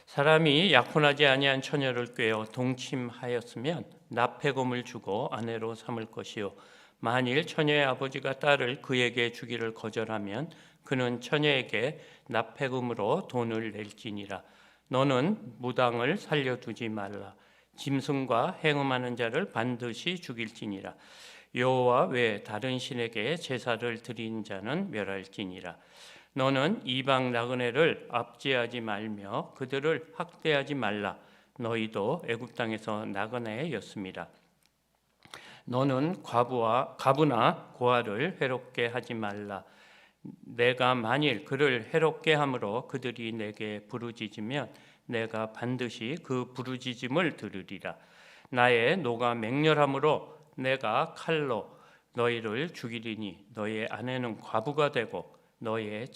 사람이 약혼하지 아니한 처녀를 꾀어 동침하였으면 납폐금을 주고 아내로 삼을 것이요 만일 처녀의 아버지가 딸을 그에게 주기를 거절하면 그는 처녀에게 납폐금으로 돈을 낼지니라. 너는 무당을 살려두지 말라. 짐승과 행음하는 자를 반드시 죽일지니라. 여호와 외 다른 신에게 제사를 드린 자는 멸할지니라. 너는 이방 나그네를 압제하지 말며 그들을 학대하지 말라. 너희도 애굽 땅에서 나그네였습니다. 너는 과부나 고아를 해롭게 하지 말라. 내가 만일 그를 해롭게 함으로 그들이 내게 부르짖으면 내가 반드시 그 부르짖음을 들으리라. 나의 노가 맹렬함으로 내가 칼로 너희를 죽이리니 너의 아내는 과부가 되고 너의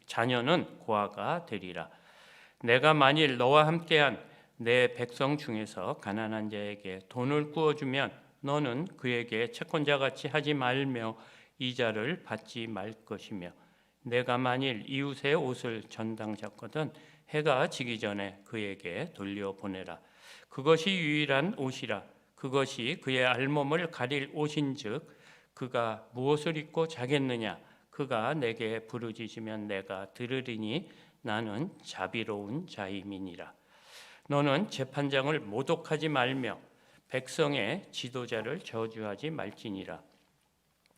자녀는 고아가 되리라. 내가 만일 너와 함께한 내 백성 중에서 가난한 자에게 돈을 구워주면 너는 그에게 채권자같이 하지 말며 이자를 받지 말 것이며 내가 만일 이웃의 옷을 전당 잡거든 해가 지기 전에 그에게 돌려보내라. 그것이 유일한 옷이라. 그것이 그의 알몸을 가릴 옷인즉 그가 무엇을 입고 자겠느냐. 그가 내게 부르짖으면 내가 들으리니 나는 자비로운 자임이니라. 너는 재판장을 모독하지 말며 백성의 지도자를 저주하지 말지니라.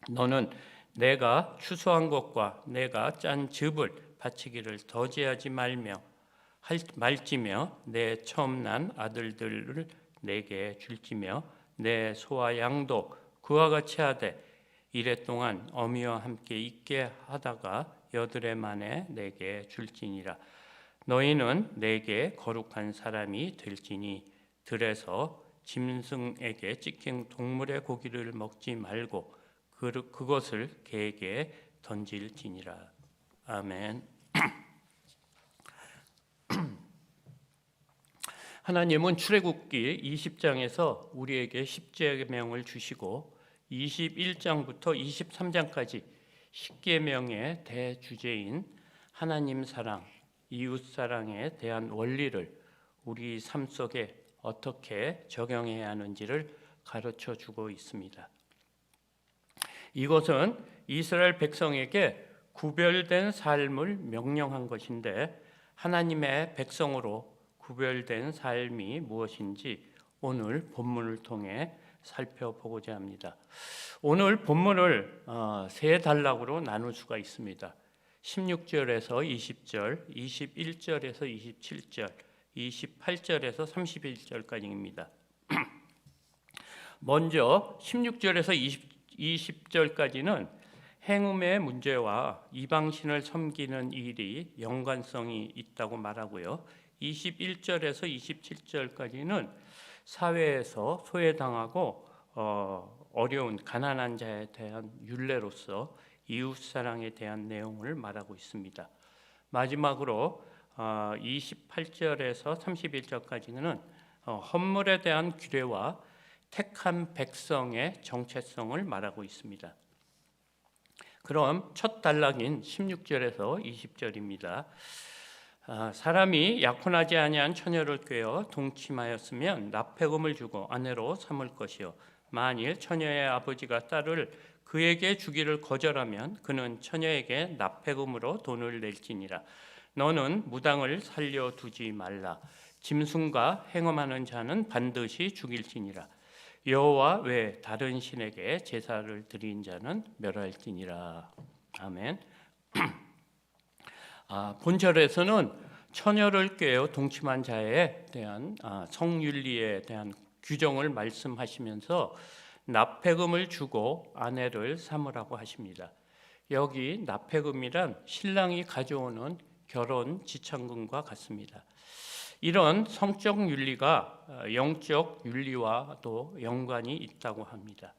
너는 내가 추수한 것과 내가 짠 즙을 바치기를 더제하지 말지며 내 처음 난 아들들을 내게 줄지며 내 소와 양도 그와 같이 하되 이랫동안 어미와 함께 있게 하다가 여드레 만에 내게 줄지니라. 너희는 내게 거룩한 사람이 될지니 들에서 짐승에게 찍힌 동물의 고기를 먹지 말고 그것을 개에게 던질지니라. 아멘. 하나님은 출애굽기 20장에서 우리에게 십계명을 주시고 21장부터 23장까지 십계명의 대주제인 하나님 사랑, 이웃 사랑에 대한 원리를 우리 삶 속에 어떻게 적용해야 하는지를 가르쳐 주고 있습니다. 이것은 이스라엘 백성에게 구별된 삶을 명령한 것인데 하나님의 백성으로 구별된 삶이 무엇인지 오늘 본문을 통해 살펴보고자 합니다. 오늘 본문을 세 단락으로 나눌 수가 있습니다. 16절에서 20절, 21절에서 27절, 28절에서 31절까지입니다. 먼저 16절에서 20절까지는 행음의 문제와 이방신을 섬기는 일이 연관성이 있다고 말하고요. 21절에서 27절까지는 사회에서 소외당하고 어려운 가난한 자에 대한 율례로서 이웃사랑에 대한 내용을 말하고 있습니다. 마지막으로 28절에서 31절까지는 헌물에 대한 규례와 택한 백성의 정체성을 말하고 있습니다. 그럼 첫 단락인 16절에서 20절입니다. 사람이 약혼하지 아니한 처녀를 꾀어 동침하였으면 납폐금을 주고 아내로 삼을 것이요 만일 처녀의 아버지가 딸을 그에게 주기를 거절하면 그는 처녀에게 납폐금으로 돈을 낼지니라. 너는 무당을 살려두지 말라. 짐승과 행음하는 자는 반드시 죽일지니라. 여호와 외 다른 신에게 제사를 드린 자는 멸할지니라. 아멘. 본절에서는 처녀를 꾀어 동침한 자에 대한 성윤리에 대한 규정을 말씀하시면서 납폐금을 주고 아내를 삼으라고 하십니다. 여기 납폐금이란 신랑이 가져오는 결혼 지참금과 같습니다. 이런 성적 윤리가 영적 윤리와도 연관이 있다고 합니다.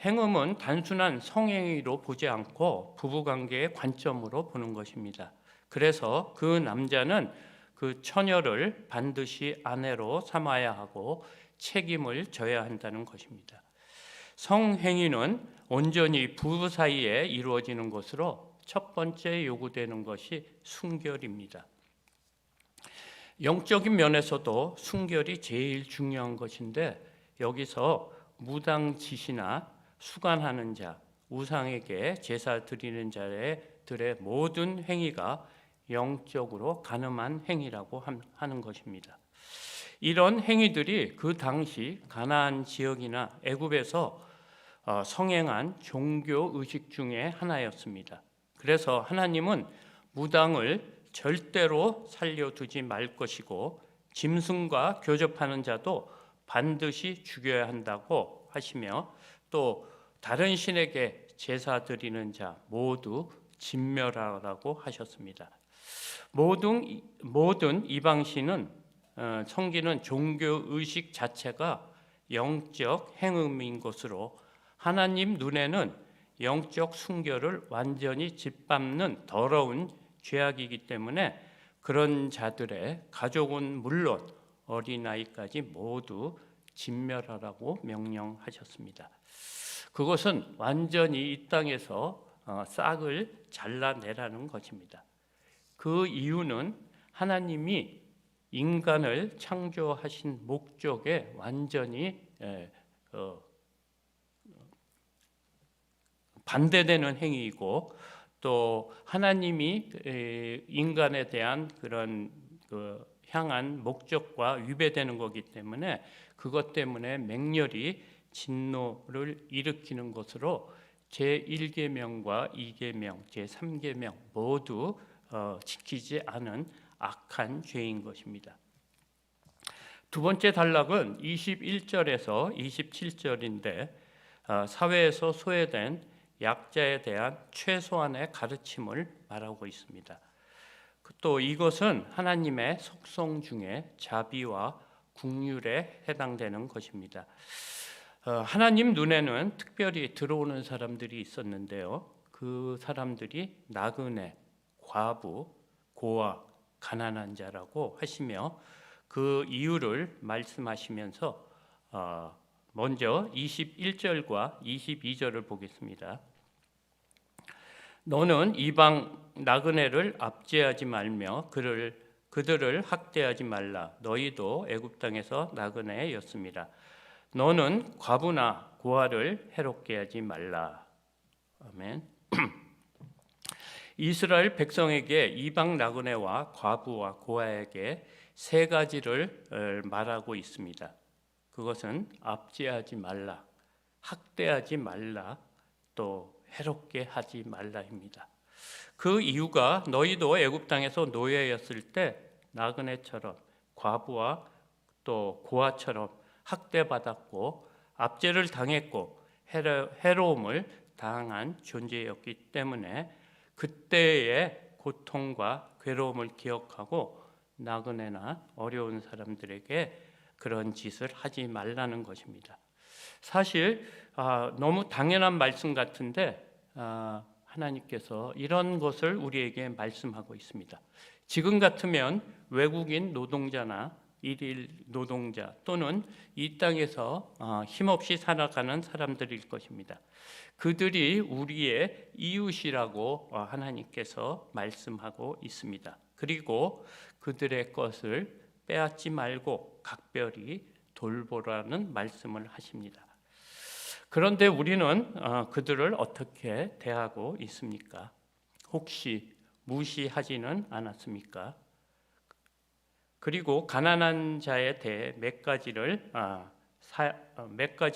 행음은 단순한 성행위로 보지 않고 부부관계의 관점으로 보는 것입니다. 그래서 그 남자는 그 처녀를 반드시 아내로 삼아야 하고 책임을 져야 한다는 것입니다. 성행위는 온전히 부부 사이에 이루어지는 것으로 첫 번째 요구되는 것이 순결입니다. 영적인 면에서도 순결이 제일 중요한 것인데 여기서 무당짓이나 수간하는 자, 우상에게 제사 드리는 자들의 모든 행위가 영적으로 간음한 행위라고 하는 것입니다. 이런 행위들이 그 당시 가나안 지역이나 애굽에서 성행한 종교 의식 중에 하나였습니다. 그래서 하나님은 무당을 절대로 살려두지 말 것이고 짐승과 교접하는 자도 반드시 죽여야 한다고 하시며 또 다른 신에게 제사 드리는 자 모두 진멸하라고 하셨습니다. 모든 이방신은 섬기는 종교 의식 자체가 영적 행음인 것으로 하나님 눈에는 영적 순결을 완전히 짓밟는 더러운 죄악이기 때문에 그런 자들의 가족은 물론 어린아이까지 모두 진멸하라고 명령하셨습니다. 그것은 완전히 이 땅에서 싹을 잘라내라는 것입니다. 그 이유는 하나님이 인간을 창조하신 목적에 완전히 반대되는 행위이고 또 하나님이 인간에 대한 그런 향한 목적과 위배되는 거기 때문에 그것 때문에 맹렬히 진노를 일으키는 것으로 제1계명과 2계명, 제3계명 모두 지키지 않은 악한 죄인 것입니다. 두 번째 단락은 21절에서 27절인데 사회에서 소외된 약자에 대한 최소한의 가르침을 말하고 있습니다. 또 이것은 하나님의 속성 중에 자비와 긍휼에 해당되는 것입니다. 하나님 눈에는 특별히 들어오는 사람들이 있었는데요. 그 사람들이 나그네, 과부, 고아, 가난한 자라고 하시며 그 이유를 말씀하시면서 먼저 21절과 22절을 보겠습니다. 너는 이방 나그네를 압제하지 말며 그들을 학대하지 말라. 너희도 애굽 땅에서 나그네였습니다. 너는 과부나 고아를 해롭게 하지 말라. 아멘. 이스라엘 백성에게 이방 나그네와 과부와 고아에게 세 가지를 말하고 있습니다. 그것은 압제하지 말라, 학대하지 말라, 또 해롭게 하지 말라입니다. 그 이유가 너희도 애굽 땅에서 노예였을 때 나그네처럼 과부와 또 고아처럼 학대받았고 압제를 당했고 해로움을 당한 존재였기 때문에 그때의 고통과 괴로움을 기억하고 나그네나 어려운 사람들에게 그런 짓을 하지 말라는 것입니다. 사실 너무 당연한 말씀 같은데 하나님께서 이런 것을 우리에게 말씀하고 있습니다. 지금 같으면 외국인 노동자나 일일 노동자 또는 이 땅에서 힘없이 살아가는 사람들일 것입니다. 그들이 우리의 이웃이라고 하나님께서 말씀하고 있습니다. 그리고 그들의 것을 빼앗지 말고 각별히 돌보라는 말씀을 하십니다. 그런데 우리는 그들을 어떻게 대하고 있습니까? 혹시 무시하지는 않았습니까? 그리고 가난한 자에 대해 몇 가지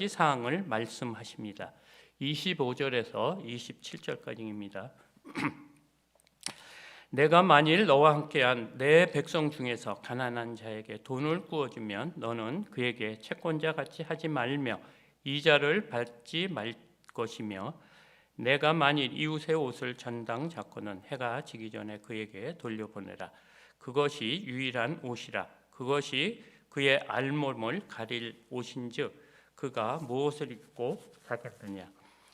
사항을 말씀하십니다. 25절에서 27절까지입니다. 내가 만일 너와 함께한 내 백성 중에서 가난한 자에게 돈을 구워주면 너는 그에게 채권자 같이 하지 말며 이자를 받지 말 것이며 내가 만일 이웃의 옷을 전당 잡고는 해가 지기 전에 그에게 돌려보내라. 그것이 유일한 옷이라. 그것이 그의 알몸을 가릴 옷인즉 그가 무엇을 입고 사겠느냐.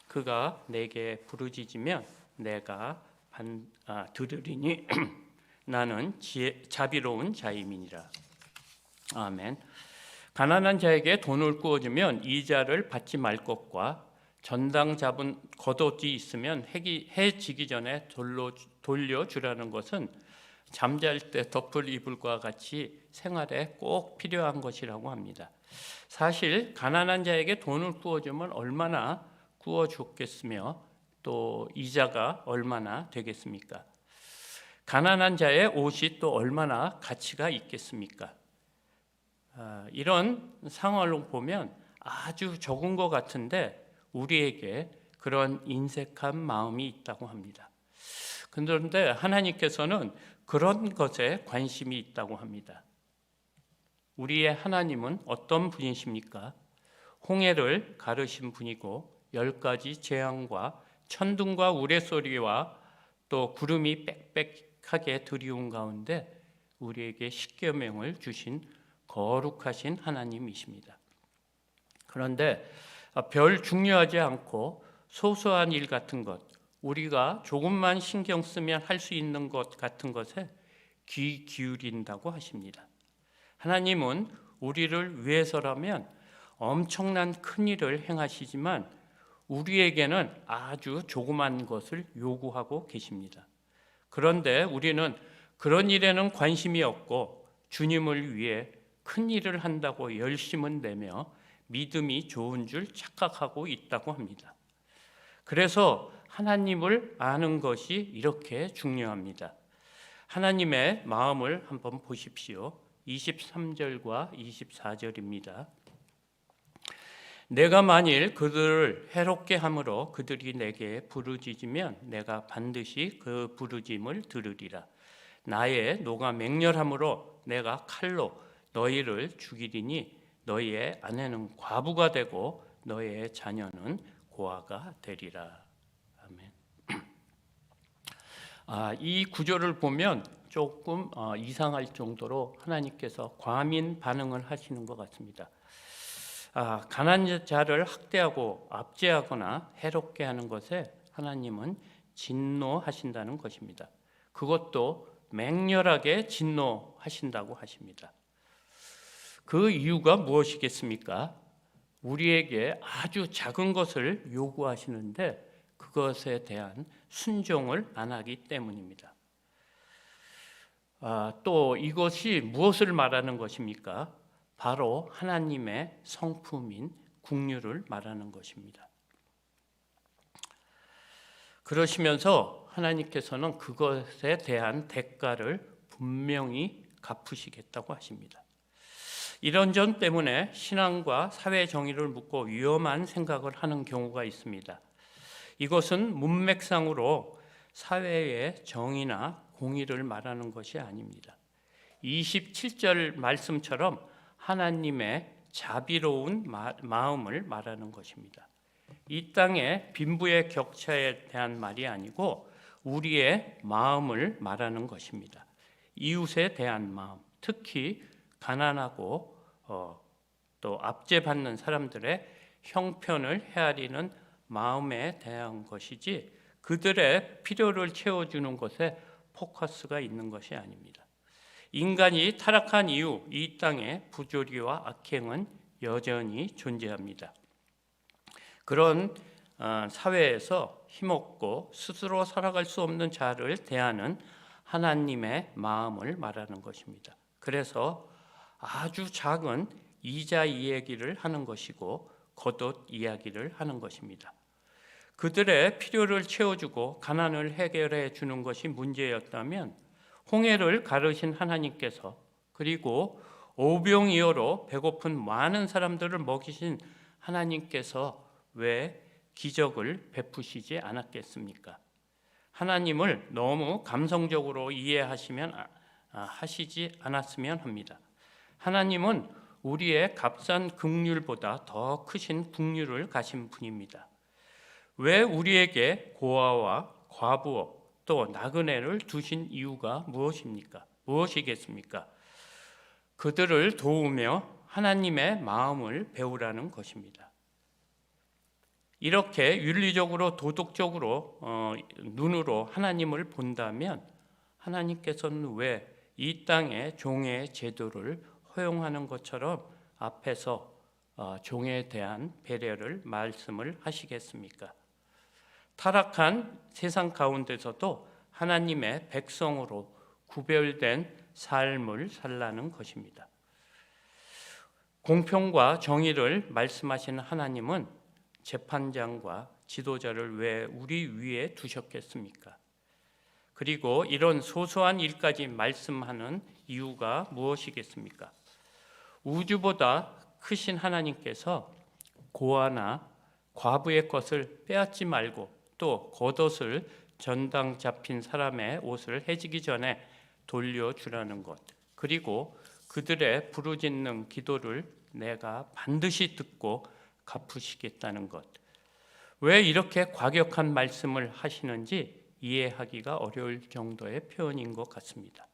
그가 내게 부르짖으면 내가 들으리니 나는 자비로운 자임이니라. 아멘. 가난한 자에게 돈을 구워주면 이자를 받지 말 것과 전당 잡은 겉옷이 있으면 해 지기 전에 돌려주라는 것은 잠잘 때 덮을 이불과 같이 생활에 꼭 필요한 것이라고 합니다. 사실 가난한 자에게 돈을 구워주면 얼마나 구워줬겠으며 또 이자가 얼마나 되겠습니까? 가난한 자의 옷이 또 얼마나 가치가 있겠습니까? 이런 상황을 보면 아주 적은 것 같은데 우리에게 그런 인색한 마음이 있다고 합니다. 그런데 하나님께서는 그런 것에 관심이 있다고 합니다. 우리의 하나님은 어떤 분이십니까? 홍해를 가르신 분이고 10가지 재앙과 천둥과 우레소리와 또 구름이 빽빽하게 들이온 가운데 우리에게 십계명을 주신 거룩하신 하나님이십니다. 그런데 별 중요하지 않고 소소한 일 같은 것, 우리가 조금만 신경 쓰면 할 수 있는 것 같은 것에 귀 기울인다고 하십니다. 하나님은 우리를 위해서라면 엄청난 큰 일을 행하시지만 우리에게는 아주 조그만 것을 요구하고 계십니다. 그런데 우리는 그런 일에는 관심이 없고 주님을 위해 큰 일을 한다고 열심을 내며 믿음이 좋은 줄 착각하고 있다고 합니다. 그래서 하나님을 아는 것이 이렇게 중요합니다. 하나님의 마음을 한번 보십시오. 23절과 24절입니다. 내가 만일 그들을 해롭게 함으로 그들이 내게 부르짖으면 내가 반드시 그 부르짖음을 들으리라. 나의 노가 맹렬함으로 내가 칼로 너희를 죽이리니 너희의 아내는 과부가 되고 너희의 자녀는 고아가 되리라. 아멘. 이 구절을 보면 조금 이상할 정도로 하나님께서 과민 반응을 하시는 것 같습니다. 가난한 자를 학대하고 압제하거나 해롭게 하는 것에 하나님은 진노하신다는 것입니다. 그것도 맹렬하게 진노하신다고 하십니다. 그 이유가 무엇이겠습니까? 우리에게 아주 작은 것을 요구하시는데 그것에 대한 순종을 안 하기 때문입니다. 또 이것이 무엇을 말하는 것입니까? 바로 하나님의 성품인 긍휼을 말하는 것입니다. 그러시면서 하나님께서는 그것에 대한 대가를 분명히 갚으시겠다고 하십니다. 이런 점 때문에 신앙과 사회 정의를 묻고 위험한 생각을 하는 경우가 있습니다. 이것은 문맥상으로 사회의 정의나 공의를 말하는 것이 아닙니다. 27절 말씀처럼 하나님의 자비로운 마음을 말하는 것입니다. 이 땅의 빈부의 격차에 대한 말이 아니고 우리의 마음을 말하는 것입니다. 이웃에 대한 마음, 특히 가난하고 또 압제받는 사람들의 형편을 헤아리는 마음에 대한 것이지 그들의 필요를 채워주는 것에 포커스가 있는 것이 아닙니다. 인간이 타락한 이후 이 땅에 부조리와 악행은 여전히 존재합니다. 그런 사회에서 힘없고 스스로 살아갈 수 없는 자를 대하는 하나님의 마음을 말하는 것입니다. 그래서 아주 작은 이자 이야기를 하는 것이고 겉옷 이야기를 하는 것입니다. 그들의 필요를 채워주고 가난을 해결해 주는 것이 문제였다면 홍해를 가르신 하나님께서 그리고 오병이어로 배고픈 많은 사람들을 먹이신 하나님께서 왜 기적을 베푸시지 않았겠습니까? 하나님을 너무 감성적으로 하시지 않았으면 합니다. 하나님은 우리의 값싼 긍휼보다 더 크신 긍휼을 가신 분입니다. 왜 우리에게 고아와 과부 또 나그네를 두신 이유가 무엇이겠습니까? 그들을 도우며 하나님의 마음을 배우라는 것입니다. 이렇게 윤리적으로 도덕적으로 눈으로 하나님을 본다면 하나님께서는 왜 이 땅의 종의 제도를 허용하는 것처럼 앞에서 종에 대한 배려를 말씀을 하시겠습니까? 타락한 세상 가운데서도 하나님의 백성으로 구별된 삶을 살라는 것입니다. 공평과 정의를 말씀하시는 하나님은 재판장과 지도자를 왜 우리 위에 두셨겠습니까? 그리고 이런 소소한 일까지 말씀하는 이유가 무엇이겠습니까? 우주보다 크신 하나님께서 고아나 과부의 것을 빼앗지 말고 또 겉옷을 전당 잡힌 사람의 옷을 해지기 전에 돌려주라는 것, 그리고 그들의 부르짖는 기도를 내가 반드시 듣고 갚으시겠다는 것. 왜 이렇게 과격한 말씀을 하시는지 이해하기가 어려울 정도의 표현인 것 같습니다.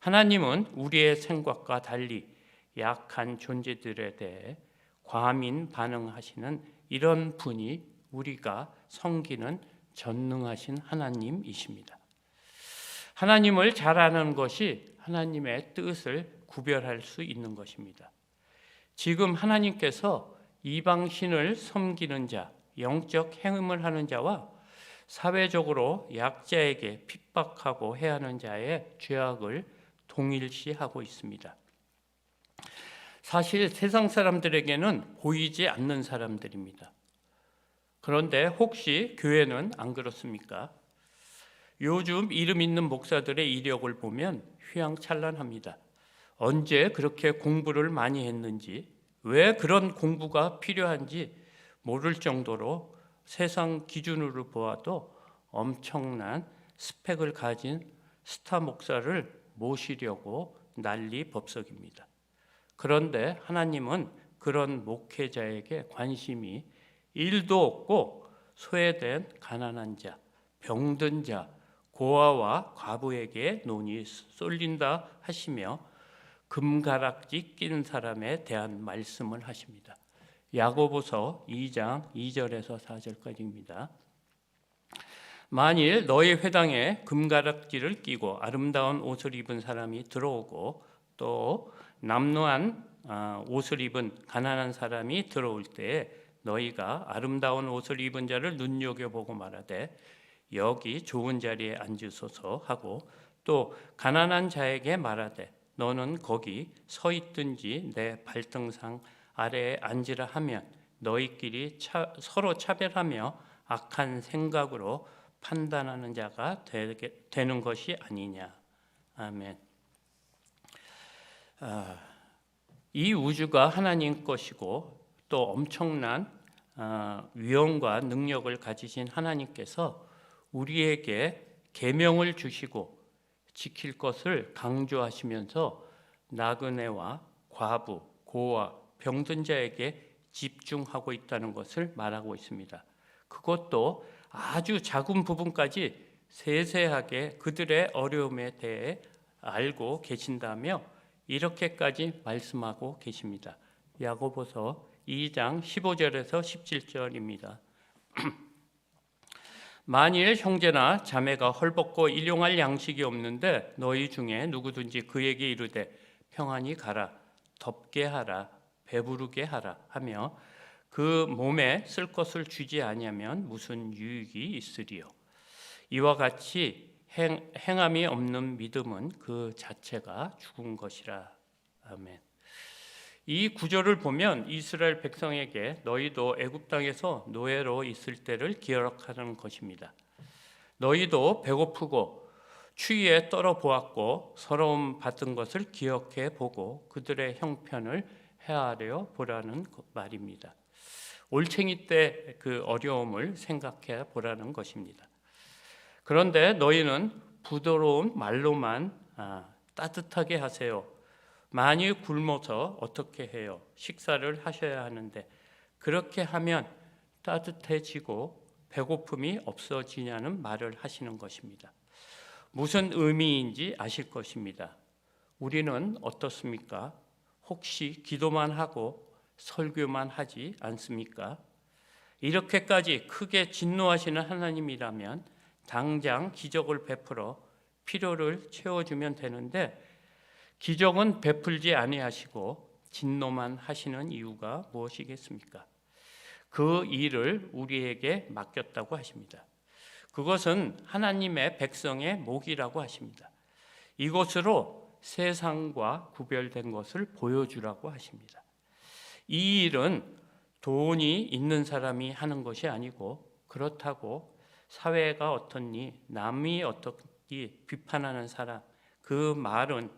하나님은 우리의 생각과 달리 약한 존재들에 대해 과민 반응하시는 이런 분이 우리가 섬기는 전능하신 하나님이십니다. 하나님을 잘 아는 것이 하나님의 뜻을 구별할 수 있는 것입니다. 지금 하나님께서 이방신을 섬기는 자, 영적 행음을 하는 자와 사회적으로 약자에게 핍박하고 해하는 자의 죄악을 동일시하고 있습니다. 사실 세상 사람들에게는 보이지 않는 사람들입니다. 그런데 혹시 교회는 안 그렇습니까? 요즘 이름 있는 목사들의 이력을 보면 휘황찬란합니다. 언제 그렇게 공부를 많이 했는지, 왜 그런 공부가 필요한지 모를 정도로 세상 기준으로 보아도 엄청난 스펙을 가진 스타 목사를 모시려고 난리법석입니다. 그런데 하나님은 그런 목회자에게 관심이 1도 없고 소외된 가난한 자, 병든 자, 고아와 과부에게 논이 쏠린다 하시며 금가락지 낀 사람에 대한 말씀을 하십니다. 야고보서 2장 2절에서 4절까지입니다. 만일 너희 회당에 금가락지를 끼고 아름다운 옷을 입은 사람이 들어오고 또 남루한 옷을 입은 가난한 사람이 들어올 때에 너희가 아름다운 옷을 입은 자를 눈여겨보고 말하되 여기 좋은 자리에 앉으소서 하고 또 가난한 자에게 말하되 너는 거기 서 있든지 내 발등상 아래에 앉으라 하면 너희끼리 서로 차별하며 악한 생각으로 판단하는 자가 되는 것이 아니냐. 아멘. 이 우주가 하나님 것이고 또 엄청난 위엄과 능력을 가지신 하나님께서 우리에게 계명을 주시고 지킬 것을 강조하시면서 나그네와 과부, 고아, 병든 자에게 집중하고 있다는 것을 말하고 있습니다. 그것도 아주 작은 부분까지 세세하게 그들의 어려움에 대해 알고 계신다며 이렇게까지 말씀하고 계십니다. 야고보서 2장 15절에서 17절입니다. 만일 형제나 자매가 헐벗고 일용할 양식이 없는데 너희 중에 누구든지 그에게 이르되 평안히 가라, 덥게 하라, 배부르게 하라 하며 그 몸에 쓸 것을 주지 아니하면 무슨 유익이 있으리요. 이와 같이 행함이 없는 믿음은 그 자체가 죽은 것이라. 아멘. 이 구절을 보면 이스라엘 백성에게 너희도 애굽 땅에서 노예로 있을 때를 기억하는 것입니다. 너희도 배고프고 추위에 떨어 보았고 서러움 받은 것을 기억해 보고 그들의 형편을 헤아려 보라는 말입니다. 올챙이 때 그 어려움을 생각해 보라는 것입니다. 그런데 너희는 부드러운 말로만 따뜻하게 하세요. 많이 굶어서 어떻게 해요? 식사를 하셔야 하는데 그렇게 하면 따뜻해지고 배고픔이 없어지냐는 말을 하시는 것입니다. 무슨 의미인지 아실 것입니다. 우리는 어떻습니까? 혹시 기도만 하고 설교만 하지 않습니까? 이렇게까지 크게 진노하시는 하나님이라면 당장 기적을 베풀어 필요를 채워주면 되는데 기적은 베풀지 아니하시고 진노만 하시는 이유가 무엇이겠습니까? 그 일을 우리에게 맡겼다고 하십니다. 그것은 하나님의 백성의 목이라고 하십니다. 이것으로 세상과 구별된 것을 보여주라고 하십니다. 이 일은 돈이 있는 사람이 하는 것이 아니고, 그렇다고 사회가 어떻니, 남이 어떻니 비판하는 사람, 그 말은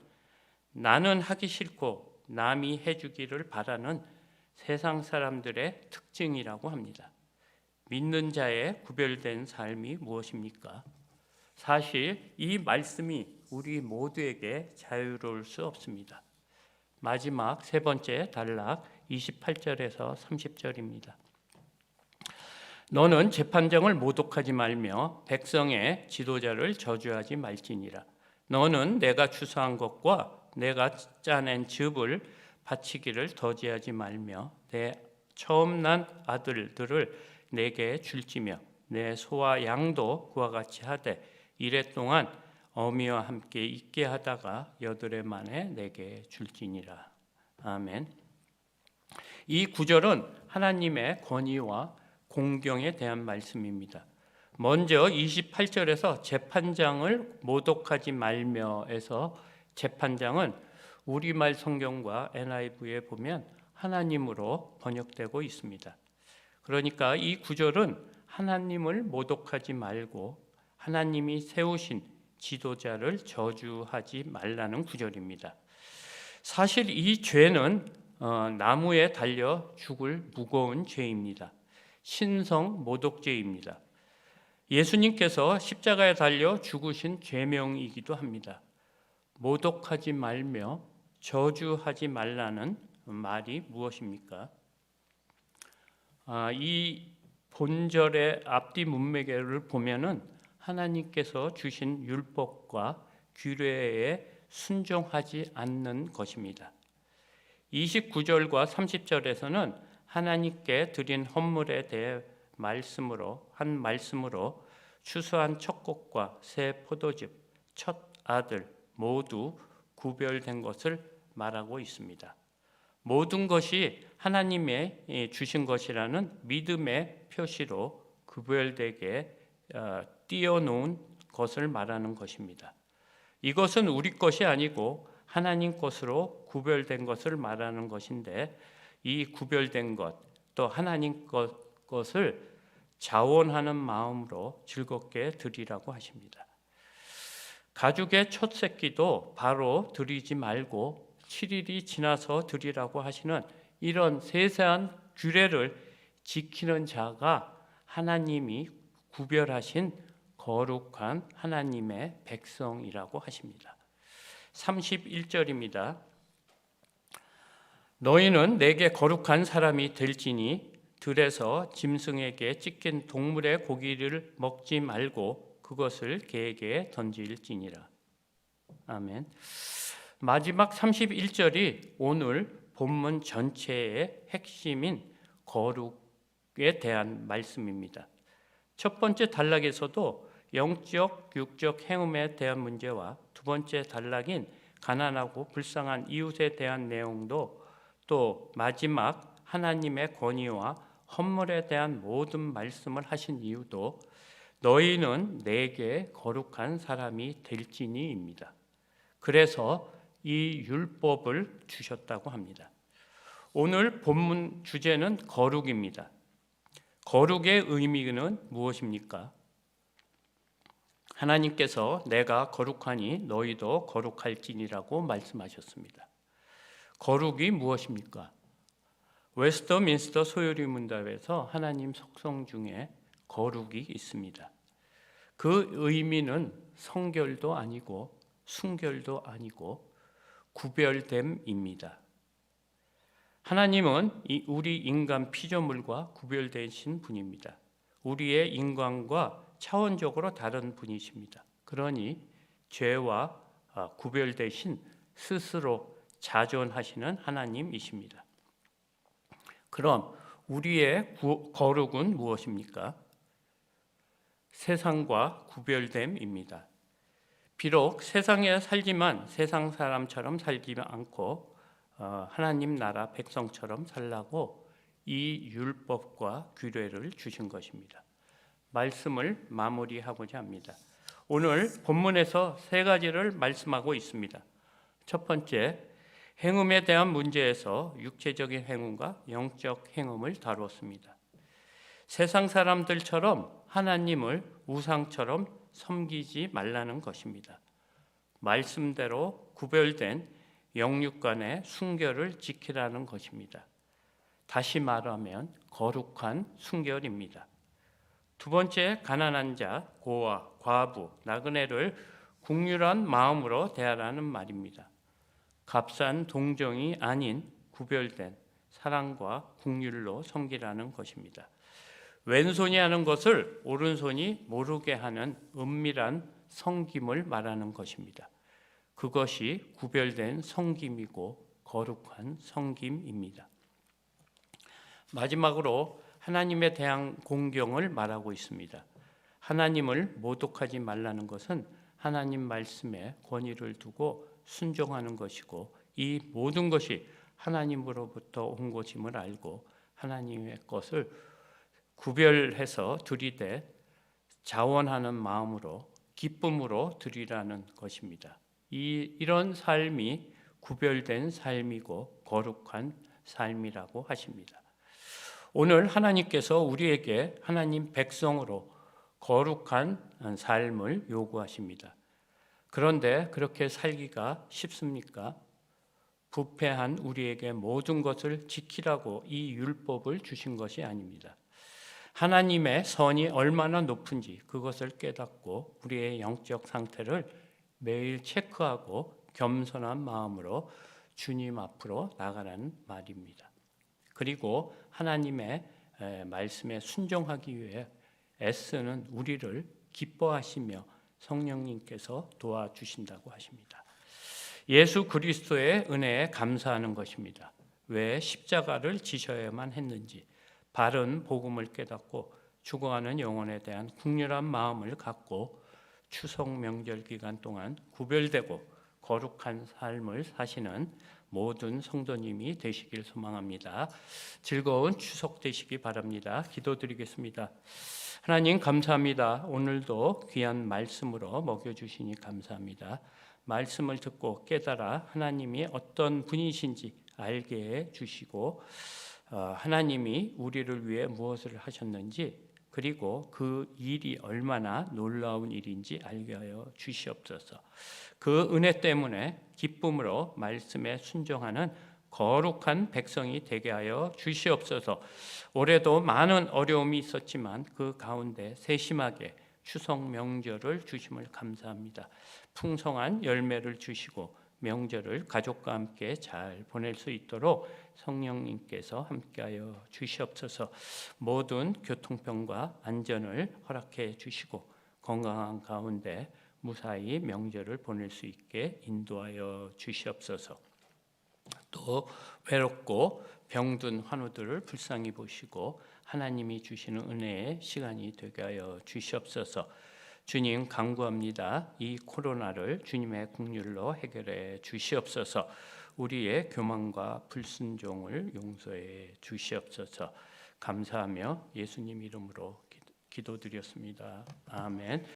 나는 하기 싫고 남이 해주기를 바라는 세상 사람들의 특징이라고 합니다. 믿는 자의 구별된 삶이 무엇입니까? 사실 이 말씀이 우리 모두에게 자유로울 수 없습니다. 마지막 세 번째 단락 28절에서 30절입니다. 너는 재판장을 모독하지 말며 백성의 지도자를 저주하지 말지니라. 너는 내가 추수한 것과 내가 짜낸 즙을 바치기를 더디하지 말며 내 처음 난 아들들을 내게 줄지며 내 소와 양도 그와 같이 하되 이래 동안 어미와 함께 있게 하다가 여드레 만에 내게 줄지니라. 아멘. 이 구절은 하나님의 권위와 공경에 대한 말씀입니다. 먼저 28절에서 재판장을 모독하지 말며에서 재판장은 우리말 성경과 NIV에 보면 하나님으로 번역되고 있습니다. 그러니까 이 구절은 하나님을 모독하지 말고 하나님이 세우신 지도자를 저주하지 말라는 구절입니다. 사실 이 죄는 나무에 달려 죽을 무거운 죄입니다. 신성 모독죄입니다. 예수님께서 십자가에 달려 죽으신 죄명이기도 합니다. 모독하지 말며 저주하지 말라는 말이 무엇입니까? 이 본절의 앞뒤 문맥을 보면은 하나님께서 주신 율법과 규례에 순종하지 않는 것입니다. 29절과 30절에서는 하나님께 드린 헌물에 대해 한 말씀으로 추수한 첫 곡과 새 포도즙, 첫 아들 모두 구별된 것을 말하고 있습니다. 모든 것이 하나님의 주신 것이라는 믿음의 표시로 구별되게 띄워놓은 것을 말하는 것입니다. 이것은 우리 것이 아니고 하나님 것으로 구별된 것을 말하는 것인데, 이 구별된 것, 또 하나님 것을 자원하는 마음으로 즐겁게 드리라고 하십니다. 가죽의 첫 새끼도 바로 드리지 말고 7일이 지나서 드리라고 하시는 이런 세세한 규례를 지키는 자가 하나님이 구별하신 거룩한 하나님의 백성이라고 하십니다. 31절입니다. 너희는 내게 거룩한 사람이 될지니 들에서 짐승에게 찢긴 동물의 고기를 먹지 말고 그것을 개에게 던질지니라. 아멘. 마지막 31절이 오늘 본문 전체의 핵심인 거룩에 대한 말씀입니다. 첫 번째 단락에서도 영적, 육적 행음에 대한 문제와 두 번째 단락인 가난하고 불쌍한 이웃에 대한 내용도, 또 마지막 하나님의 권위와 헌물에 대한 모든 말씀을 하신 이유도 너희는 내게 거룩한 사람이 될지니입니다. 그래서 이 율법을 주셨다고 합니다. 오늘 본문 주제는 거룩입니다. 거룩의 의미는 무엇입니까? 하나님께서 내가 거룩하니 너희도 거룩할지니라고 말씀하셨습니다. 거룩이 무엇입니까? 웨스터민스터 소요리 문답에서 하나님 속성 중에 거룩이 있습니다. 그 의미는 성결도 아니고 순결도 아니고 구별됨입니다. 하나님은 우리 인간 피조물과 구별되신 분입니다. 우리의 인간과 차원적으로 다른 분이십니다. 그러니 죄와 구별되신 스스로 자존하시는 하나님이십니다. 그럼 우리의 거룩은 무엇입니까? 세상과 구별됨입니다. 비록 세상에 살지만 세상 사람처럼 살지 않고 하나님 나라 백성처럼 살라고 이 율법과 규례를 주신 것입니다. 말씀을 마무리하고자 합니다. 오늘 본문에서 세 가지를 말씀하고 있습니다. 첫 번째, 행음에 대한 문제에서 육체적인 행음과 영적 행음을 다루었습니다. 세상 사람들처럼 하나님을 우상처럼 섬기지 말라는 것입니다. 말씀대로 구별된 영육간의 순결을 지키라는 것입니다. 다시 말하면 거룩한 순결입니다. 두 번째, 가난한 자, 고아, 과부, 나그네를 국률한 마음으로 대하라는 말입니다. 값싼 동정이 아닌 구별된 사랑과 국률로 섬기라는 것입니다. 왼손이 하는 것을 오른손이 모르게 하는 은밀한 섬김을 말하는 것입니다. 그것이 구별된 섬김이고 거룩한 섬김입니다. 마지막으로 하나님에 대한 공경을 말하고 있습니다. 하나님을 모독하지 말라는 것은 하나님 말씀에 권위를 두고 순종하는 것이고, 이 모든 것이 하나님으로부터 온 것임을 알고 하나님의 것을 구별해서 드리되 자원하는 마음으로 기쁨으로 드리라는 것입니다. 이런 삶이 구별된 삶이고 거룩한 삶이라고 하십니다. 오늘 하나님께서 우리에게 하나님 백성으로 거룩한 삶을 요구하십니다. 그런데 그렇게 살기가 쉽습니까? 부패한 우리에게 모든 것을 지키라고 이 율법을 주신 것이 아닙니다. 하나님의 선이 얼마나 높은지 그것을 깨닫고 우리의 영적 상태를 매일 체크하고 겸손한 마음으로 주님 앞으로 나가라는 말입니다. 그리고 하나님의 말씀에 순종하기 위해 애쓰는 우리를 기뻐하시며 성령님께서 도와주신다고 하십니다. 예수 그리스도의 은혜에 감사하는 것입니다. 왜 십자가를 지셔야만 했는지, 바른 복음을 깨닫고 죽어가는 영혼에 대한 국률한 마음을 갖고 추석 명절 기간 동안 구별되고 거룩한 삶을 사시는 모든 성도님이 되시길 소망합니다. 즐거운 추석 되시기 바랍니다. 기도드리겠습니다. 하나님 감사합니다. 오늘도 귀한 말씀으로 먹여주시니 감사합니다. 말씀을 듣고 깨달아 하나님이 어떤 분이신지 알게 해주시고, 하나님이 우리를 위해 무엇을 하셨는지, 그리고 그 일이 얼마나 놀라운 일인지 알게 하여 주시옵소서. 그 은혜 때문에 기쁨으로 말씀에 순종하는 거룩한 백성이 되게 하여 주시옵소서. 올해도 많은 어려움이 있었지만 그 가운데 세심하게 추석 명절을 주심을 감사합니다. 풍성한 열매를 주시고 명절을 가족과 함께 잘 보낼 수 있도록 성령님께서 함께하여 주시옵소서. 모든 교통편과 안전을 허락해 주시고 건강한 가운데 무사히 명절을 보낼 수 있게 인도하여 주시옵소서. 또 외롭고 병든 환우들을 불쌍히 보시고 하나님이 주시는 은혜의 시간이 되게 하여 주시옵소서. 주님 간구합니다. 이 코로나를 주님의 긍휼로 해결해 주시옵소서. 우리의 교만과 불순종을 용서해 주시옵소서. 감사하며 예수님 이름으로 기도드렸습니다. 아멘.